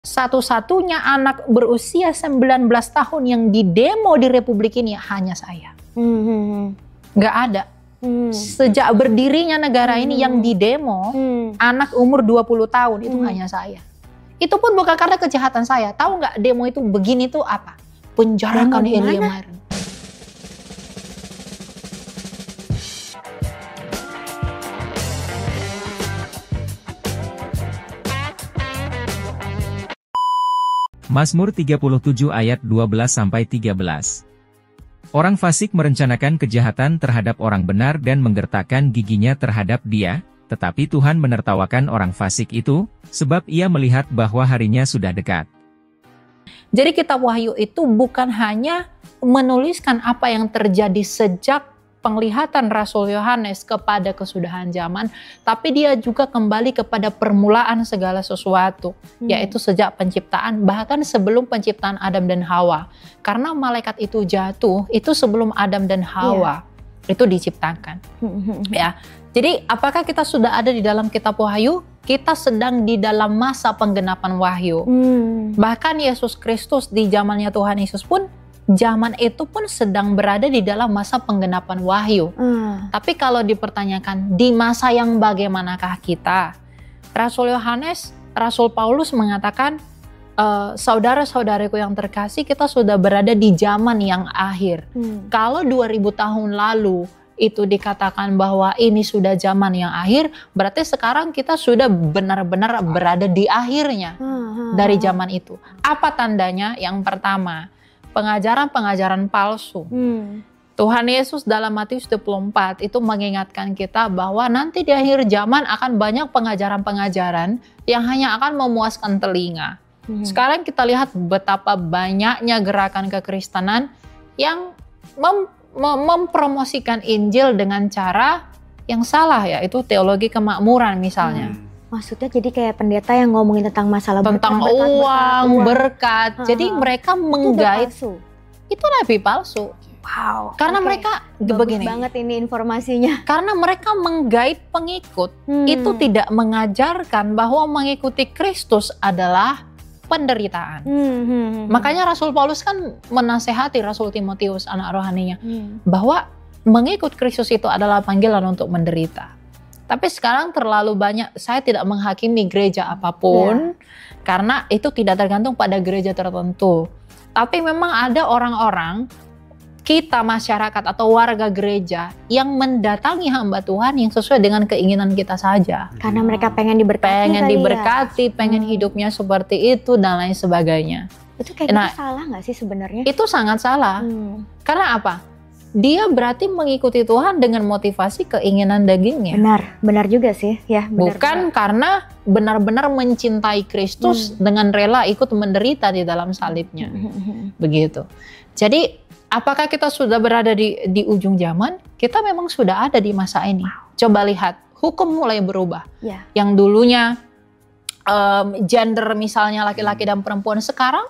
Satu-satunya anak berusia 19 tahun yang didemo di Republik ini hanya saya. Nggak ada. Sejak berdirinya negara ini yang didemo anak umur 20 tahun itu hanya saya. Itu pun bukan karena kejahatan saya. Tahu nggak demo itu begini tuh apa? Penjarakan Elia Maherini. Mazmur 37 ayat 12-13. Orang fasik merencanakan kejahatan terhadap orang benar dan menggertakkan giginya terhadap dia, tetapi Tuhan menertawakan orang fasik itu, sebab ia melihat bahwa harinya sudah dekat. Jadi kitab Wahyu itu bukan hanya menuliskan apa yang terjadi sejak penglihatan Rasul Yohanes kepada kesudahan zaman, tapi dia juga kembali kepada permulaan segala sesuatu, yaitu sejak penciptaan, bahkan sebelum penciptaan Adam dan Hawa. Karena malaikat itu jatuh, itu sebelum Adam dan Hawa itu diciptakan. Ya. Jadi apakah kita sudah ada di dalam kitab Wahyu? Kita sedang di dalam masa penggenapan Wahyu. Bahkan Yesus Kristus di zamannya Tuhan Yesus pun, zaman itu pun sedang berada di dalam masa penggenapan Wahyu. Tapi kalau dipertanyakan di masa yang bagaimanakah kita? Rasul Yohanes, Rasul Paulus mengatakan, saudara-saudariku yang terkasih, kita sudah berada di zaman yang akhir. Kalau 2000 tahun lalu itu dikatakan bahwa ini sudah zaman yang akhir, berarti sekarang kita sudah benar-benar berada di akhirnya dari zaman itu. Apa tandanya? Yang pertama, pengajaran-pengajaran palsu. Tuhan Yesus dalam Matius 24 itu mengingatkan kita bahwa nanti di akhir zaman akan banyak pengajaran-pengajaran yang hanya akan memuaskan telinga. Sekarang kita lihat betapa banyaknya gerakan kekristenan yang mempromosikan Injil dengan cara yang salah, yaitu teologi kemakmuran misalnya. Maksudnya jadi kayak pendeta yang ngomongin tentang masalah tentang berkat. Jadi mereka menggait itu nabi palsu. Wow. Karena mereka begini banget ini informasinya. Karena mereka menggait pengikut, itu tidak mengajarkan bahwa mengikuti Kristus adalah penderitaan. Makanya Rasul Paulus kan menasehati Rasul Timotius, anak rohaninya, bahwa mengikut Kristus itu adalah panggilan untuk menderita. Tapi sekarang terlalu banyak, saya tidak menghakimi gereja apapun, karena itu tidak tergantung pada gereja tertentu. Tapi memang ada orang-orang, kita masyarakat atau warga gereja yang mendatangi hamba Tuhan yang sesuai dengan keinginan kita saja. Karena mereka pengen diberkati, pengen hidupnya seperti itu dan lain sebagainya. Itu kayak gitu salah nggak sih sebenarnya? Itu sangat salah. Karena apa? Dia berarti mengikuti Tuhan dengan motivasi keinginan dagingnya. Benar juga sih, ya. Bukan karena benar-benar mencintai Kristus dengan rela ikut menderita di dalam salibnya. Begitu. Jadi, apakah kita sudah berada di ujung zaman? Kita memang sudah ada di masa ini. Coba lihat, hukum mulai berubah. Yang dulunya gender misalnya laki-laki dan perempuan, sekarang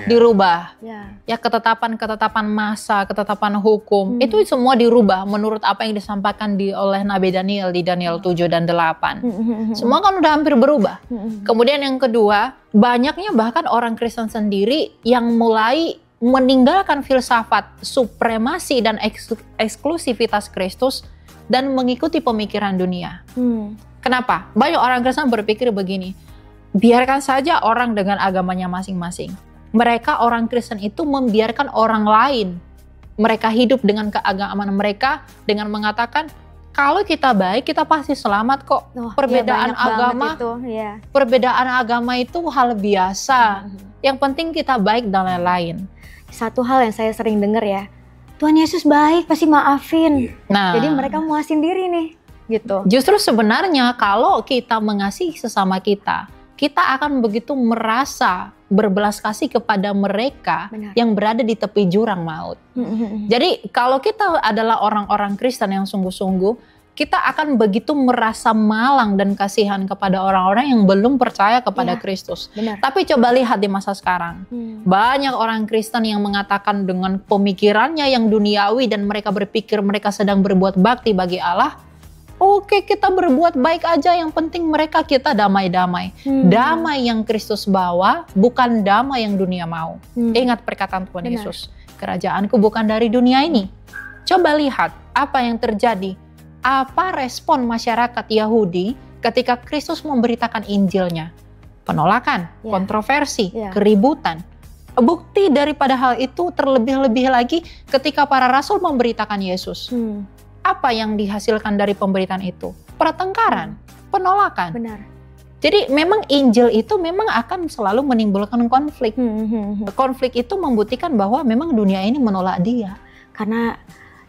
dirubah. Ya, ketetapan masa, ketetapan hukum, itu semua dirubah menurut apa yang disampaikan oleh Nabi Daniel di Daniel 7 dan 8. Semua kan udah hampir berubah. Kemudian yang kedua, banyaknya bahkan orang Kristen sendiri yang mulai meninggalkan filsafat supremasi dan eksklusivitas Kristus dan mengikuti pemikiran dunia. Kenapa? Banyak orang Kristen berpikir begini, biarkan saja orang dengan agamanya masing-masing. Mereka orang Kristen itu membiarkan orang lain mereka hidup dengan keagamaan mereka dengan mengatakan kalau kita baik kita pasti selamat kok. Perbedaan agama itu hal biasa. Yang penting kita baik dan lain-lain. Satu hal yang saya sering dengar ya, Tuhan Yesus baik pasti maafin. Jadi mereka muasin diri nih, gitu. Justru sebenarnya kalau kita mengasihi sesama kita akan begitu merasa berbelas kasih kepada mereka yang berada di tepi jurang maut. Jadi kalau kita adalah orang-orang Kristen yang sungguh-sungguh, kita akan begitu merasa malang dan kasihan kepada orang-orang yang belum percaya kepada Kristus. Tapi coba lihat di masa sekarang. Banyak orang Kristen yang mengatakan dengan pemikirannya yang duniawi dan mereka berpikir mereka sedang berbuat bakti bagi Allah, Oke, kita berbuat baik aja, yang penting mereka kita damai-damai. Damai yang Kristus bawa bukan damai yang dunia mau. Ingat perkataan Tuhan Yesus, kerajaanku bukan dari dunia ini. Coba lihat apa yang terjadi. Apa respon masyarakat Yahudi ketika Kristus memberitakan Injilnya? Penolakan, kontroversi, keributan. Bukti daripada hal itu terlebih-lebih lagi ketika para rasul memberitakan Yesus. Apa yang dihasilkan dari pemberitaan itu? Pertengkaran, penolakan. Benar. Jadi memang Injil itu memang akan selalu menimbulkan konflik. Konflik itu membuktikan bahwa memang dunia ini menolak Dia. Karena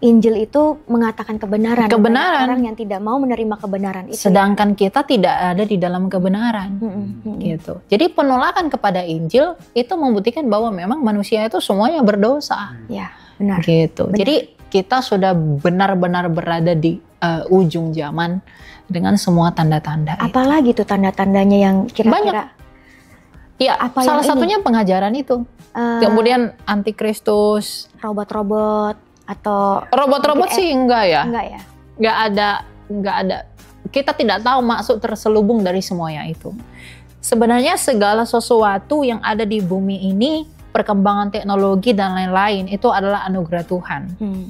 Injil itu mengatakan kebenaran. Orang yang tidak mau menerima kebenaran itu. Sedangkan kita tidak ada di dalam kebenaran. Gitu. Jadi penolakan kepada Injil itu membuktikan bahwa memang manusia itu semuanya berdosa. Ya, benar. Gitu. Benar. Jadi kita sudah benar-benar berada di ujung zaman dengan semua tanda-tanda. Apalagi tuh tanda-tandanya yang kira-kira? Iya, salah satunya pengajaran itu. Kemudian antikristus, robot-robot atau robot-robot sih enggak ya? Enggak ya? Enggak ada. Kita tidak tahu maksud terselubung dari semuanya itu. Sebenarnya segala sesuatu yang ada di bumi ini, perkembangan teknologi dan lain-lain itu adalah anugerah Tuhan.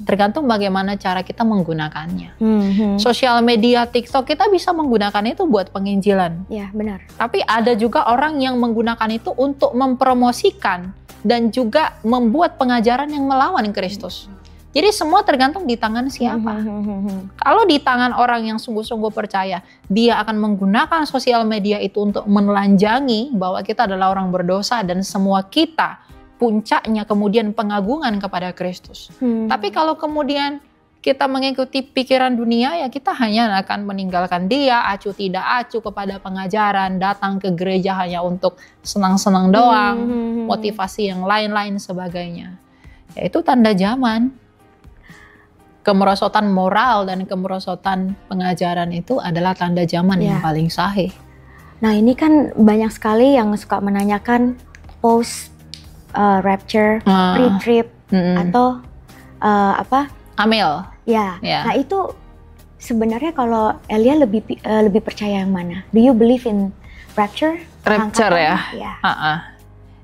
Tergantung bagaimana cara kita menggunakannya. Sosial media, TikTok, kita bisa menggunakan itu buat penginjilan. Ya, benar. Tapi ada juga orang yang menggunakan itu untuk mempromosikan dan juga membuat pengajaran yang melawan Kristus. Jadi semua tergantung di tangan siapa. Kalau di tangan orang yang sungguh-sungguh percaya, dia akan menggunakan sosial media itu untuk menelanjangi bahwa kita adalah orang berdosa dan semua kita puncaknya kemudian pengagungan kepada Kristus. Tapi kalau kemudian kita mengikuti pikiran dunia, ya kita hanya akan meninggalkan Dia, acuh tidak acuh kepada pengajaran, datang ke gereja hanya untuk senang-senang doang, motivasi yang lain-lain sebagainya. Ya itu tanda zaman. Kemerosotan moral dan kemerosotan pengajaran itu adalah tanda zaman yang paling sahih. Nah ini kan banyak sekali yang suka menanyakan post rapture, pre-trip atau Amil. Ya. Nah itu sebenarnya kalau Elia lebih percaya yang mana? Do you believe in rapture? Rapture ya.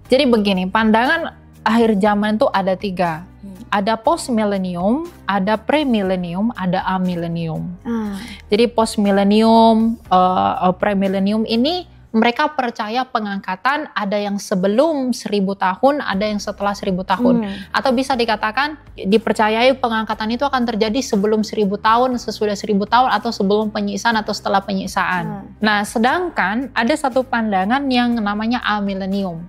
Jadi begini, pandangan akhir zaman itu ada 3. Ada post millennium, ada pre-millennium, ada amillennium. Jadi post millennium, pre-millennium ini mereka percaya pengangkatan ada yang sebelum 1000 tahun, ada yang setelah 1000 tahun. Atau bisa dikatakan dipercayai pengangkatan itu akan terjadi sebelum 1000 tahun, sesudah 1000 tahun, atau sebelum penyiksaan atau setelah penyiksaan. Nah, sedangkan ada satu pandangan yang namanya amillennium.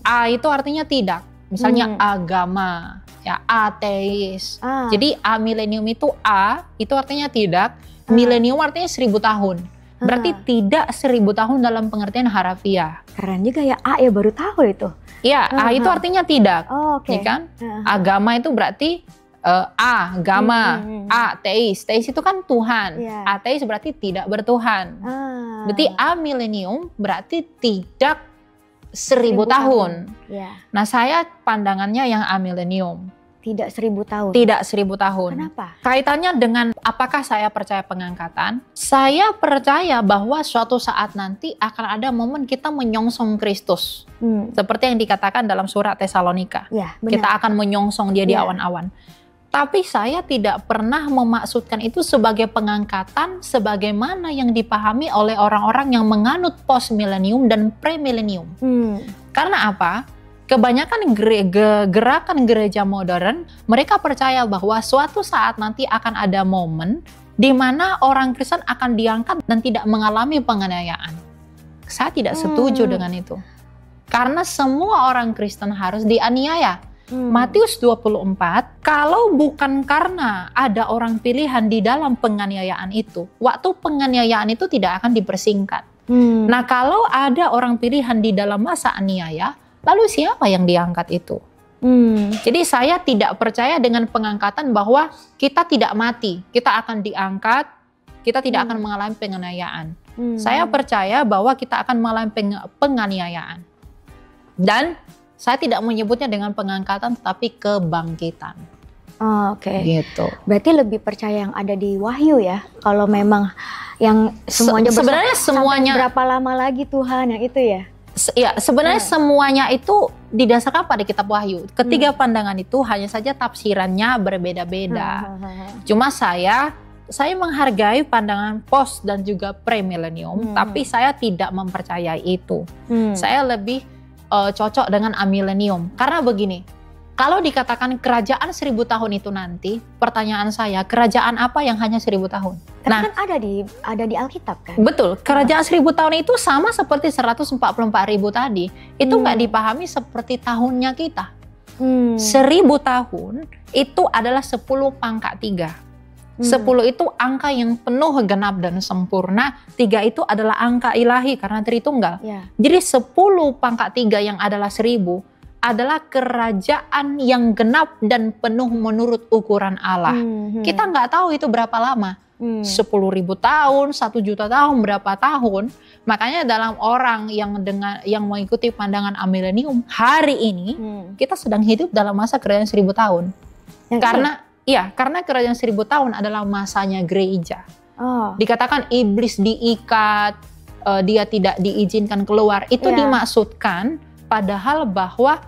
A itu artinya tidak. Misalnya agama, ya ateis. Jadi amillennium itu A, itu artinya tidak. Millennium artinya 1000 tahun. Berarti tidak 1000 tahun dalam pengertian harafiah. Keren juga ya, A ya, baru tahu itu. Iya, A itu artinya tidak. Ya kan? Agama itu berarti agama, ateis. Teis itu kan Tuhan. Ateis berarti tidak bertuhan. Berarti amillennium berarti tidak 1000 tahun. Nah, saya pandangannya yang amillennium. Tidak 1000 tahun. Tidak 1000 tahun. Kenapa? Kaitannya dengan apakah saya percaya pengangkatan? Saya percaya bahwa suatu saat nanti akan ada momen kita menyongsong Kristus. Seperti yang dikatakan dalam surat Tesalonika. Kita akan menyongsong Dia di awan-awan. Tapi saya tidak pernah memaksudkan itu sebagai pengangkatan sebagaimana yang dipahami oleh orang-orang yang menganut post-millennium dan pre-millennium. Karena apa? Kebanyakan gerakan gereja modern, mereka percaya bahwa suatu saat nanti akan ada momen di mana orang Kristen akan diangkat dan tidak mengalami penganiayaan. Saya tidak setuju dengan itu. Karena semua orang Kristen harus dianiaya. Matius 24, kalau bukan karena ada orang pilihan di dalam penganiayaan itu, waktu penganiayaan itu tidak akan dipersingkat. Nah, kalau ada orang pilihan di dalam masa aniaya, lalu siapa yang diangkat itu? Jadi saya tidak percaya dengan pengangkatan bahwa kita tidak mati, kita akan diangkat, kita tidak akan mengalami penganiayaan. Saya percaya bahwa kita akan mengalami penganiayaan. Dan saya tidak menyebutnya dengan pengangkatan, tetapi kebangkitan. Oke. Gitu. Berarti lebih percaya yang ada di Wahyu ya. Kalau memang yang semuanya sebenarnya semuanya berapa lama lagi Tuhan yang itu ya? Ya, sebenarnya semuanya itu didasarkan pada kitab Wahyu. Ketiga pandangan itu hanya saja tafsirannya berbeda-beda. Cuma saya menghargai pandangan post dan juga premilenium, tapi saya tidak mempercayai itu. Saya lebih cocok dengan amilenium. Karena begini, kalau dikatakan kerajaan 1000 tahun itu nanti, pertanyaan saya, kerajaan apa yang hanya 1000 tahun? Tapi kan ada di Alkitab kan? Betul, kerajaan 1000 tahun itu sama seperti 144.000 tadi. Itu nggak dipahami seperti tahunnya kita. 1000 tahun itu adalah 10 pangkat 3. 10 itu angka yang penuh, genap, dan sempurna. 3 itu adalah angka ilahi karena Tritunggal. Jadi 10 pangkat 3 yang adalah 1000 adalah kerajaan yang genap dan penuh menurut ukuran Allah. Kita nggak tahu itu berapa lama. 10.000 tahun, 1 juta tahun, berapa tahun. Makanya dalam orang yang mengikuti pandangan amilenium hari ini, kita sedang hidup dalam masa kerajaan 1000 tahun. Karena kerajaan 1000 tahun adalah masanya gereja. Dikatakan iblis diikat, dia tidak diizinkan keluar. Itu dimaksudkan padahal bahwa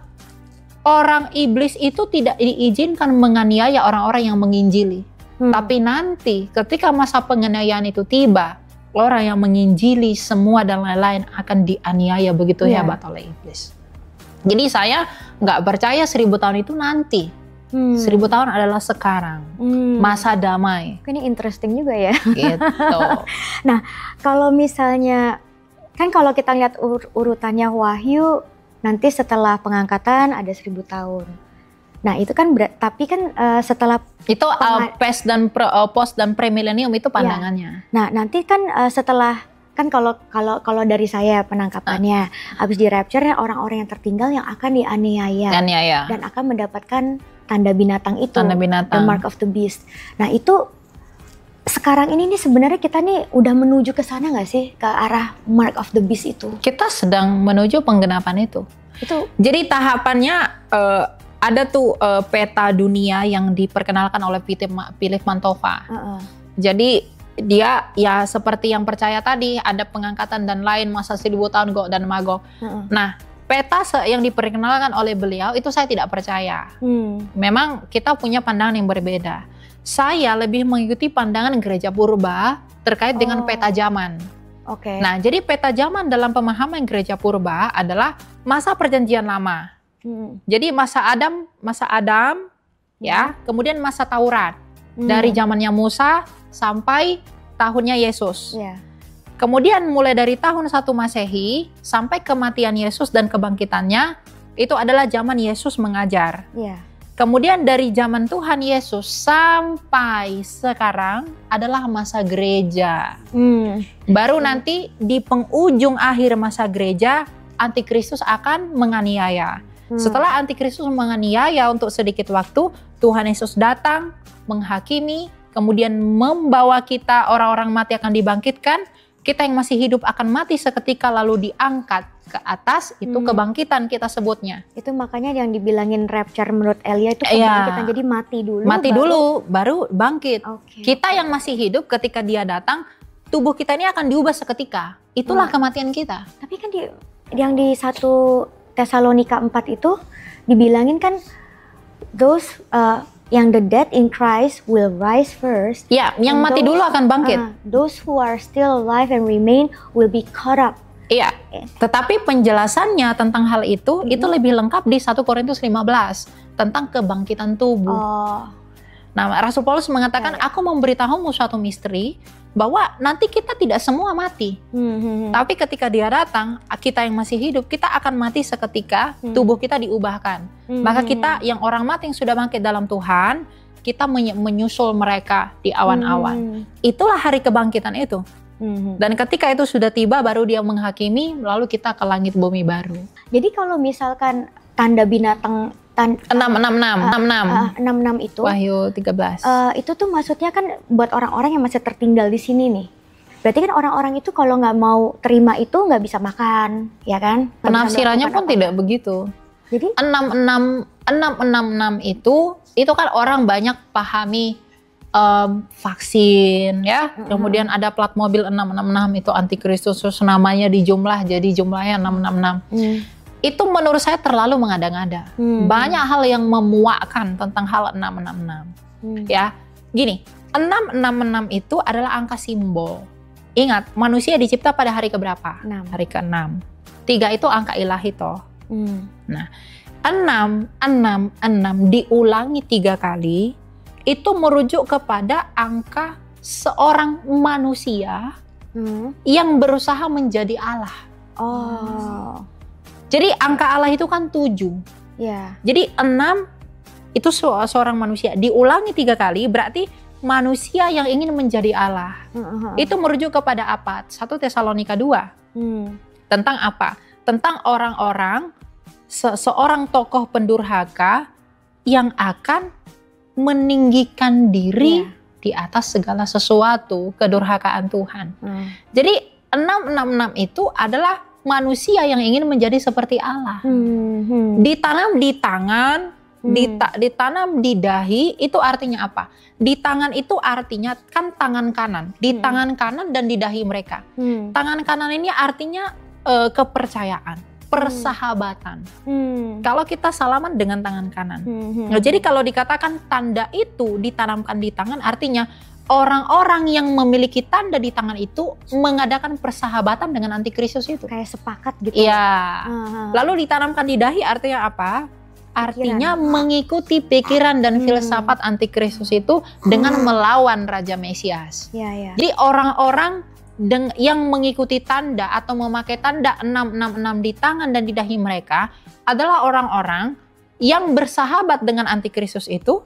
orang iblis itu tidak diizinkan menganiaya orang-orang yang menginjili. Tapi nanti ketika masa penganiayaan itu tiba, orang yang menginjili semua dan lain-lain akan dianiaya begitu hebat oleh iblis. Jadi saya nggak percaya 1000 tahun itu nanti. 1000 tahun adalah sekarang, masa damai. Ini interesting juga ya. Gitu. Nah, kalau misalnya, kan kalau kita lihat urutannya Wahyu, nanti setelah pengangkatan ada 1000 tahun. Nah itu kan, tapi kan setelah itu post dan premilenium itu pandangannya. Nah nanti kan setelah, kan kalau dari saya penangkapannya, habis di rapture orang-orang yang tertinggal yang akan dianiaya dan akan mendapatkan tanda binatang itu, the mark of the beast. Nah itu sekarang ini nih sebenarnya kita nih udah menuju ke sana nggak sih, ke arah mark of the beast itu? Kita sedang menuju penggenapan itu. Jadi tahapannya ada tuh peta dunia yang diperkenalkan oleh Philip Mantova. Jadi dia ya seperti yang percaya tadi, ada pengangkatan dan lain, masa 1000 tahun Gog dan Magog. Nah peta yang diperkenalkan oleh beliau itu saya tidak percaya. Memang kita punya pandangan yang berbeda. Saya lebih mengikuti pandangan gereja purba terkait dengan peta zaman. Nah, jadi peta zaman dalam pemahaman gereja purba adalah masa perjanjian lama. Jadi masa Adam, ya, kemudian masa Taurat. Dari zamannya Musa sampai tahunnya Yesus. Kemudian mulai dari tahun 1 Masehi sampai kematian Yesus dan kebangkitannya, itu adalah zaman Yesus mengajar. Kemudian dari zaman Tuhan Yesus sampai sekarang adalah masa gereja. Baru nanti di penghujung akhir masa gereja, Antikristus akan menganiaya. Setelah Antikristus menganiaya untuk sedikit waktu, Tuhan Yesus datang, menghakimi, kemudian membawa kita, orang-orang mati akan dibangkitkan. Kita yang masih hidup akan mati seketika lalu diangkat ke atas, itu kebangkitan kita sebutnya. Itu makanya yang dibilangin rapture menurut Elia itu kebangkitan, jadi mati dulu baru bangkit. Kita yang masih hidup ketika dia datang, tubuh kita ini akan diubah seketika. Itulah kematian kita. Tapi kan yang di 1 Tesalonika 4 itu dibilangin kan those yang the dead in Christ will rise first. Ya, yang mati dulu akan bangkit. Those who are still alive and remain will be caught up. Iya, tetapi penjelasannya tentang hal itu lebih lengkap di 1 Korintus 15 tentang kebangkitan tubuh. Nah, Rasul Paulus mengatakan, aku memberitahumu suatu misteri bahwa nanti kita tidak semua mati. Tapi ketika dia datang, kita yang masih hidup, kita akan mati seketika, tubuh kita diubahkan. Maka kita yang orang mati yang sudah bangkit dalam Tuhan, kita menyusul mereka di awan-awan. Itulah hari kebangkitan itu. Dan ketika itu sudah tiba, baru dia menghakimi, lalu kita ke langit bumi baru. Jadi kalau misalkan tanda binatang 66 itu Wahyu 13 itu tuh maksudnya kan buat orang-orang yang masih tertinggal di sini nih. Berarti kan orang-orang itu kalau nggak mau terima itu nggak bisa makan, ya kan? Penafsirannya pun tidak begitu. Jadi 666 itu kan orang banyak pahami vaksin ya. Kemudian ada plat mobil 666 itu antikristus, terus namanya dijumlah jadi jumlahnya 666. Itu menurut saya terlalu mengada-ngada. Banyak hal yang memuakkan tentang hal 666. Ya, gini, 666 itu adalah angka simbol. Ingat, manusia dicipta pada hari keberapa? 6. Hari ke-6. 3 itu angka ilahi toh. Nah, 666 diulangi 3 kali itu merujuk kepada angka seorang manusia yang berusaha menjadi Allah. Oh. Jadi angka Allah itu kan 7. Ya. Jadi 6 itu seorang manusia. Diulangi 3 kali berarti manusia yang ingin menjadi Allah. Itu merujuk kepada apa? 1 Tesalonika 2. Tentang apa? Tentang orang-orang, seorang tokoh pendurhaka yang akan meninggikan diri di atas segala sesuatu, kedurhakaan Tuhan. Jadi 666 itu adalah manusia yang ingin menjadi seperti Allah. Ditanam di tangan, ditanam di dahi, itu artinya apa? Di tangan itu artinya kan tangan kanan, di tangan kanan dan di dahi mereka. Tangan kanan ini artinya kepercayaan, persahabatan. Kalau kita salaman dengan tangan kanan. Nah, jadi kalau dikatakan tanda itu ditanamkan di tangan, artinya orang-orang yang memiliki tanda di tangan itu mengadakan persahabatan dengan antikristus itu. Kayak sepakat gitu. Iya. Lalu ditanamkan di dahi artinya apa? Artinya mengikuti pikiran dan filsafat antikristus itu dengan melawan Raja Mesias. Jadi orang-orang yang mengikuti tanda atau memakai tanda 666 di tangan dan di dahi mereka adalah orang-orang yang bersahabat dengan antikristus itu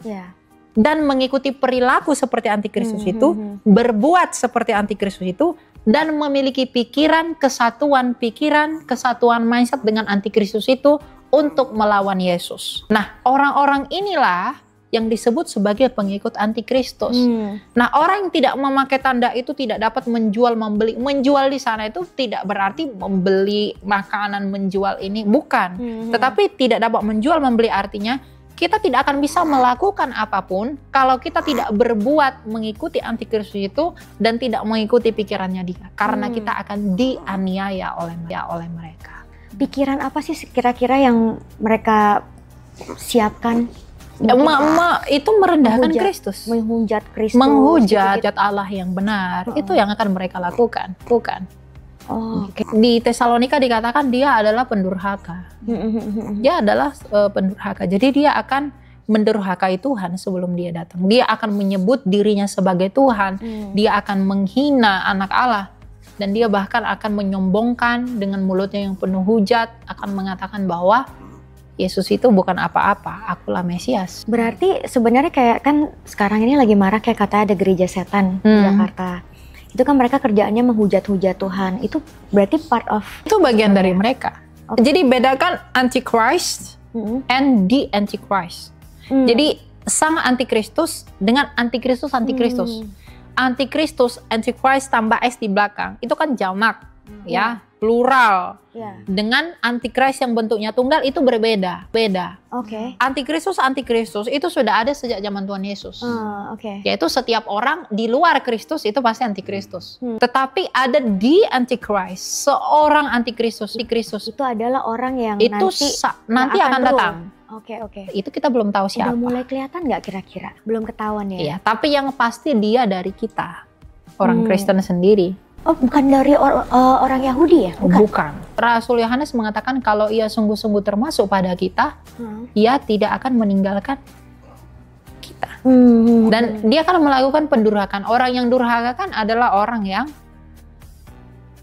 dan mengikuti perilaku seperti antikristus itu, berbuat seperti antikristus itu, dan memiliki pikiran, kesatuan mindset dengan antikristus itu untuk melawan Yesus. Nah, orang-orang inilah yang disebut sebagai pengikut antikristus. Nah, orang yang tidak memakai tanda itu tidak dapat menjual, membeli. Menjual di sana itu tidak berarti membeli makanan, menjual ini, bukan. Tetapi tidak dapat menjual, membeli artinya kita tidak akan bisa melakukan apapun kalau kita tidak berbuat mengikuti antikristus itu dan tidak mengikuti pikirannya dia. Karena kita akan dianiaya oleh mereka. Pikiran apa sih kira-kira yang mereka siapkan? Itu merendahkan Kristus, menghujat Kristus, menghujat Allah yang benar. Itu yang akan mereka lakukan, bukan? Di Tesalonika dikatakan dia adalah pendurhaka. Dia adalah pendurhaka. Jadi dia akan mendurhakai Tuhan sebelum dia datang. Dia akan menyebut dirinya sebagai Tuhan. Dia akan menghina anak Allah. Dan dia bahkan akan menyombongkan dengan mulutnya yang penuh hujat, akan mengatakan bahwa Yesus itu bukan apa-apa, akulah Mesias. Berarti sebenarnya kayak kan sekarang ini lagi marak kayak katanya ada gereja setan di Jakarta. Itu kan mereka kerjaannya menghujat-hujat Tuhan. Itu berarti part of... Itu bagian dari mereka. Jadi bedakan Antichrist and the Antichrist. Jadi sang Antikristus dengan Antikristus. Antikristus, Antichrist tambah S di belakang. Itu kan jamak, ya. Plural. Dengan antikris yang bentuknya tunggal itu berbeda. Antikristus itu sudah ada sejak zaman Tuhan Yesus. Yaitu setiap orang di luar Kristus itu pasti antikristus. Tetapi ada di antikris, seorang antikristus. Itu adalah orang yang nanti akan datang. Itu kita belum tahu siapa. Udah mulai kelihatan nggak kira-kira? Belum ketahuan ya? Iya, tapi yang pasti dia dari kita, orang Kristen sendiri. Oh, bukan dari orang Yahudi ya? Bukan. Rasul Yohanes mengatakan kalau ia sungguh-sungguh termasuk pada kita, ia tidak akan meninggalkan kita. Dan dia akan melakukan pendurhakaan. Orang yang durhaka kan adalah orang yang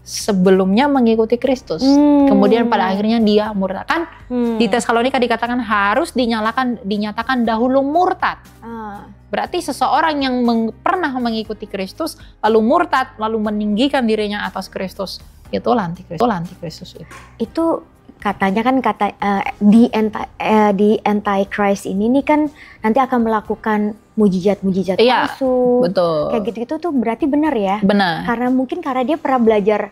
sebelumnya mengikuti Kristus. Kemudian pada akhirnya dia murtad. Kan di Tesalonika dikatakan harus dinyatakan dahulu murtad. Berarti seseorang yang pernah mengikuti Kristus lalu murtad, lalu meninggikan dirinya atas Kristus, itulah antikristus itu. Itu katanya kan di Antichrist ini kan nanti akan melakukan mujizat-mujizat palsu. Betul. Kayak gitu-gitu tuh berarti benar ya? Benar. Karena dia pernah belajar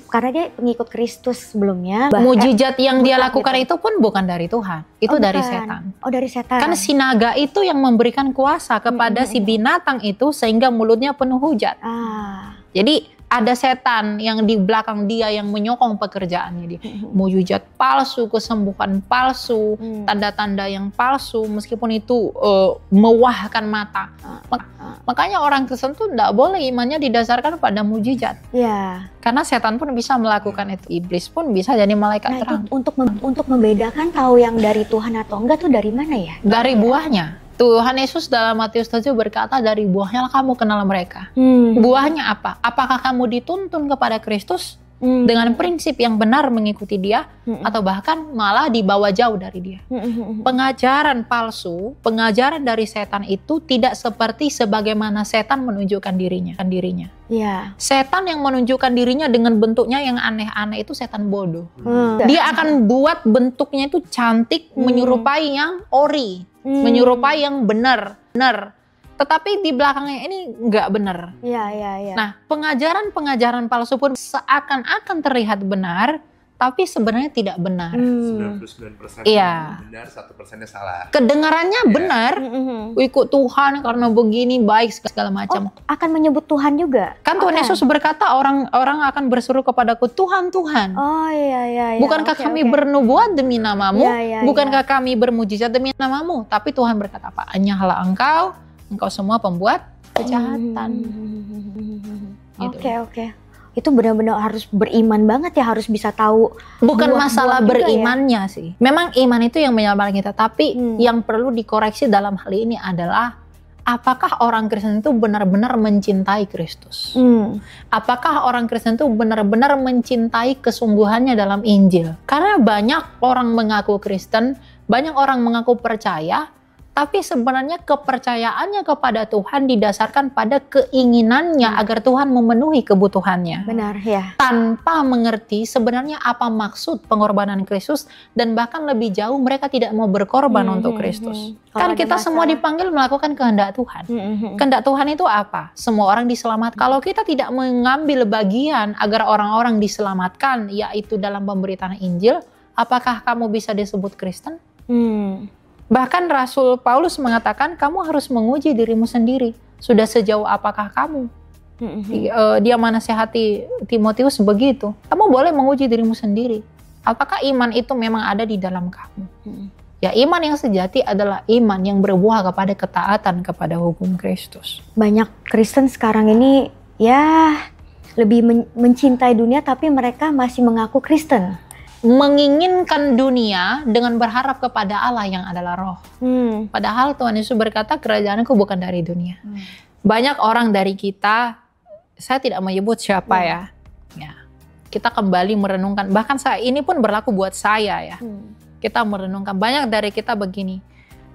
karena dia pengikut Kristus sebelumnya. Mujizat yang dia lakukan itu pun bukan dari Tuhan, itu dari setan. Oh, dari setan. Kan si naga itu yang memberikan kuasa kepada si binatang itu sehingga mulutnya penuh hujat. Jadi ada setan yang di belakang dia yang menyokong pekerjaannya dia. Mujizat palsu, kesembuhan palsu, tanda-tanda yang palsu, meskipun itu mewahkan mata. Makanya orang Kristen tuh tidak boleh imannya didasarkan pada mujizat. Karena setan pun bisa melakukan itu. Iblis pun bisa jadi malaikat terang. Untuk membedakan tahu yang dari Tuhan atau enggak tuh dari mana ya? Dari buahnya. Tuhan Yesus dalam Matius 7 berkata, dari buahnya kamu kenal mereka. Buahnya apa? Apakah kamu dituntun kepada Kristus dengan prinsip yang benar mengikuti dia, atau bahkan malah dibawa jauh dari dia? Pengajaran palsu, pengajaran dari setan itu tidak seperti sebagaimana setan menunjukkan dirinya. Setan yang menunjukkan dirinya dengan bentuknya yang aneh-aneh itu setan bodoh. Dia akan buat bentuknya itu cantik, menyerupai yang ori, menyerupai yang benar. Tetapi di belakangnya ini nggak benar. Nah, pengajaran palsu pun seakan-akan terlihat benar, tapi sebenarnya tidak benar. 99% benar, 1%-nya salah. Kedengarannya benar, ikut Tuhan karena begini, baik segala macam. Akan menyebut Tuhan juga? Kan Tuhan Yesus berkata, orang akan berseru kepadaku, Tuhan, Tuhan. Bukankah kami bernubuat demi namamu? Bukankah kami bermujizat demi namamu? Tapi Tuhan berkata apa? Hanyalah engkau semua pembuat kejahatan. Oke. Itu benar-benar harus beriman banget ya, harus bisa tahu. Bukan masalah berimannya sih. Memang iman itu yang menyelamatkan kita, tapi yang perlu dikoreksi dalam hal ini adalah apakah orang Kristen itu benar-benar mencintai Kristus? Apakah orang Kristen itu benar-benar mencintai kesungguhannya dalam Injil? Karena banyak orang mengaku Kristen, banyak orang mengaku percaya, tapi sebenarnya kepercayaannya kepada Tuhan didasarkan pada keinginannya agar Tuhan memenuhi kebutuhannya. Benar, ya. Tanpa mengerti sebenarnya apa maksud pengorbanan Kristus, dan bahkan lebih jauh mereka tidak mau berkorban untuk Kristus. Kan kita semua dipanggil melakukan kehendak Tuhan. Kehendak Tuhan itu apa? Semua orang diselamatkan. Kalau kita tidak mengambil bagian agar orang-orang diselamatkan, yaitu dalam pemberitaan Injil, apakah kamu bisa disebut Kristen? Bahkan Rasul Paulus mengatakan, kamu harus menguji dirimu sendiri. Sudah sejauh apakah kamu? Dia menasihati Timotius begitu. Kamu boleh menguji dirimu sendiri. Apakah iman itu memang ada di dalam kamu? Ya, iman yang sejati adalah iman yang berbuah kepada ketaatan kepada hukum Kristus. Banyak Kristen sekarang ini ya lebih mencintai dunia, tapi mereka masih mengaku Kristen. Menginginkan dunia dengan berharap kepada Allah yang adalah roh. Padahal Tuhan Yesus berkata, kerajaanku bukan dari dunia. Banyak orang dari kita, saya tidak menyebut siapa ya, kita kembali merenungkan, bahkan ini pun berlaku buat saya ya. Kita merenungkan, banyak dari kita begini,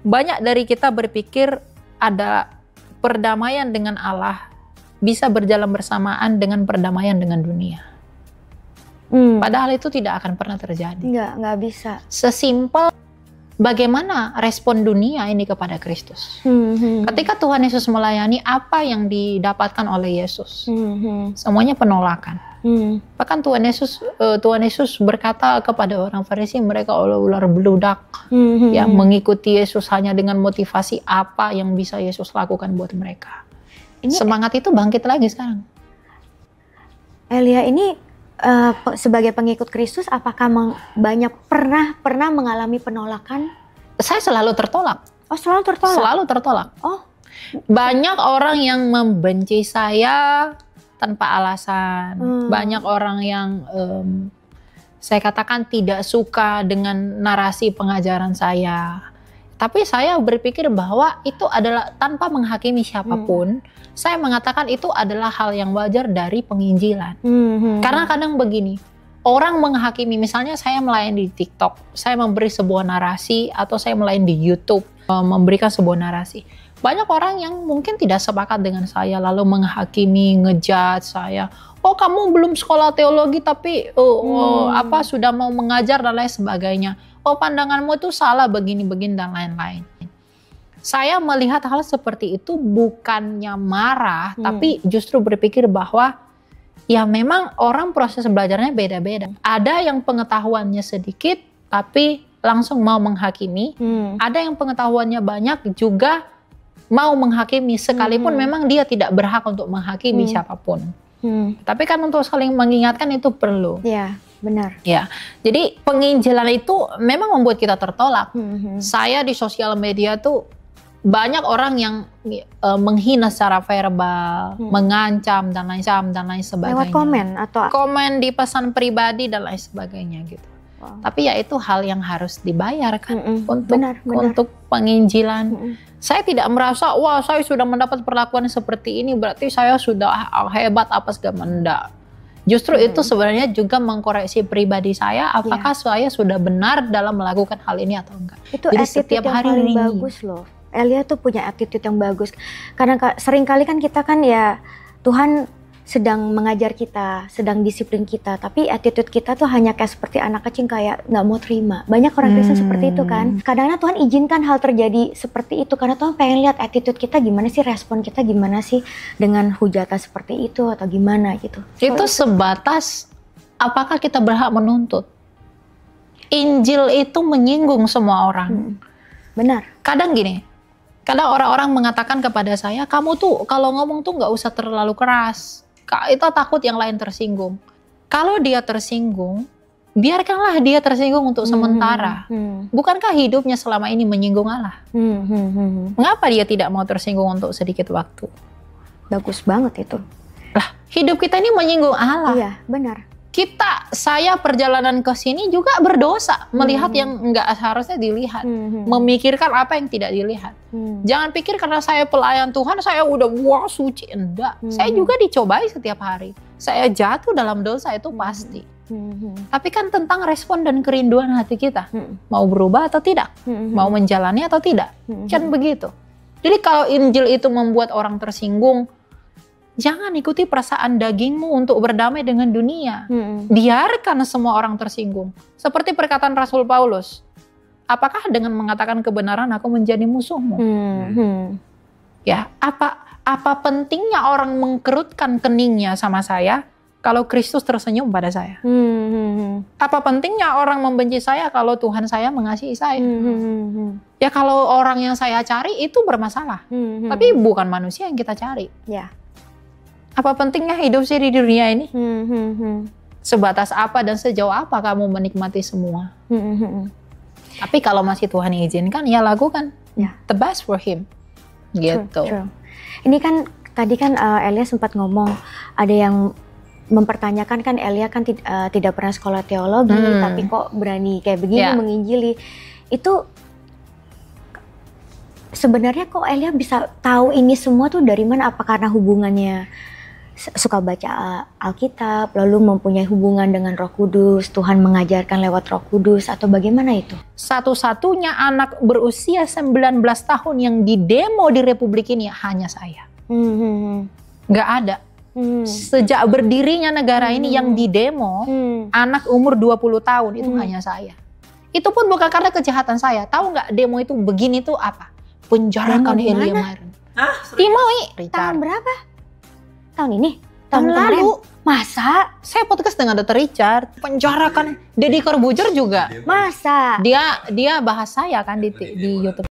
banyak dari kita berpikir ada perdamaian dengan Allah bisa berjalan bersamaan dengan perdamaian dengan dunia. Padahal itu tidak akan pernah terjadi. Nggak bisa. Sesimpel bagaimana respon dunia ini kepada Kristus. Ketika Tuhan Yesus melayani, apa yang didapatkan oleh Yesus? Semuanya penolakan. Bahkan Tuhan Yesus berkata kepada orang Farisi, mereka ular beludak yang mengikuti Yesus hanya dengan motivasi apa yang bisa Yesus lakukan buat mereka. Semangat itu bangkit lagi sekarang. Elia ini sebagai pengikut Kristus, apakah banyak pernah mengalami penolakan? Saya selalu tertolak. Oh, selalu tertolak? Selalu tertolak. Oh. Banyak orang yang membenci saya tanpa alasan. Banyak orang yang saya katakan tidak suka dengan narasi pengajaran saya. Tapi saya berpikir bahwa itu adalah tanpa menghakimi siapapun. Saya mengatakan itu adalah hal yang wajar dari penginjilan. Karena kadang begini, orang menghakimi, misalnya saya melayani di TikTok, saya memberi sebuah narasi, atau saya melayani di YouTube, memberikan sebuah narasi. Banyak orang yang mungkin tidak sepakat dengan saya, lalu menghakimi, ngejudge saya. Oh, kamu belum sekolah teologi tapi sudah mau mengajar dan lain sebagainya. Oh, pandanganmu itu salah begini-begini dan lain-lain. Saya melihat hal seperti itu bukannya marah, tapi justru berpikir bahwa Ya memang orang proses belajarnya beda-beda. Ada yang pengetahuannya sedikit tapi langsung mau menghakimi. Ada yang pengetahuannya banyak juga mau menghakimi sekalipun memang dia tidak berhak untuk menghakimi siapapun. Tapi kan untuk saling mengingatkan itu perlu. Ya, benar. Ya, jadi penginjilan itu memang membuat kita tertolak. Saya di sosial media tuh banyak orang yang menghina secara verbal, mengancam dan lain sebagainya. Lewat komen atau komen di pesan pribadi dan lain sebagainya gitu. Wow. Tapi ya itu hal yang harus dibayarkan untuk penginjilan. Saya tidak merasa wah saya sudah mendapat perlakuan seperti ini berarti saya sudah hebat apa segala enggak. Justru itu sebenarnya juga mengkoreksi pribadi saya apakah saya sudah benar dalam melakukan hal ini atau enggak. Itu jadi setiap hari paling bagus loh. Elia tuh punya attitude yang bagus. Karena sering kali kan kita kan ya Tuhan sedang mengajar kita, sedang disiplin kita, tapi attitude kita tuh hanya kayak seperti anak kecil kayak nggak mau terima. Banyak orang Kristen seperti itu kan. Kadang-kadang Tuhan izinkan hal terjadi seperti itu karena Tuhan pengen lihat attitude kita gimana sih, respon kita gimana sih dengan hujatan seperti itu atau gimana gitu. Itu sebatas apakah kita berhak menuntut. Injil itu menyinggung semua orang. Benar. Kadang gini. Kadang orang-orang mengatakan kepada saya, kamu tuh kalau ngomong tuh nggak usah terlalu keras. Itu takut yang lain tersinggung. Kalau dia tersinggung, biarkanlah dia tersinggung untuk sementara. Bukankah hidupnya selama ini menyinggung Allah? Mengapa dia tidak mau tersinggung untuk sedikit waktu? Bagus banget itu. Lah, hidup kita ini menyinggung Allah. Iya, benar. Saya perjalanan ke sini juga berdosa, melihat yang nggak seharusnya dilihat, memikirkan apa yang tidak dilihat. Jangan pikir karena saya pelayan Tuhan, saya udah wah suci, enggak. Saya juga dicobai setiap hari. Saya jatuh dalam dosa itu pasti. Tapi kan tentang respon dan kerinduan hati kita, mau berubah atau tidak, mau menjalani atau tidak, kan begitu. Jadi kalau Injil itu membuat orang tersinggung, jangan ikuti perasaan dagingmu untuk berdamai dengan dunia. Biarkan semua orang tersinggung. Seperti perkataan Rasul Paulus. Apakah dengan mengatakan kebenaran aku menjadi musuhmu? Ya, apa pentingnya orang mengkerutkan keningnya sama saya kalau Kristus tersenyum pada saya? Apa pentingnya orang membenci saya kalau Tuhan saya mengasihi saya? Ya kalau orang yang saya cari itu bermasalah. Tapi bukan manusia yang kita cari. Ya. Apa pentingnya hidup sih di dunia ini? Sebatas apa dan sejauh apa kamu menikmati semua? Tapi kalau masih Tuhan izinkan, ya lakukan. The best for him. Gitu. True. Ini kan tadi kan Elia sempat ngomong ada yang mempertanyakan kan Elia kan tidak pernah sekolah teologi, tapi kok berani kayak begini menginjili. Itu sebenarnya kok Elia bisa tahu ini semua tuh dari mana? Apa karena hubungannya suka baca Alkitab, lalu mempunyai hubungan dengan Roh Kudus, Tuhan mengajarkan lewat Roh Kudus, atau bagaimana itu? Satu-satunya anak berusia 19 tahun yang didemo di Republik ini hanya saya. Nggak ada. Sejak berdirinya negara ini yang didemo, anak umur 20 tahun itu hanya saya. Itu pun bukan karena kejahatan saya. Tahu nggak demo itu begini tuh apa? Penjarakan Elia Myron. Timoi. Tahun berapa? Tahun ini? Tahun lalu. Masa? Saya podcast dengan Dr. Richard. Penjarakan Deddy Corbuzier juga. Masa? Dia bahas saya kan di YouTube.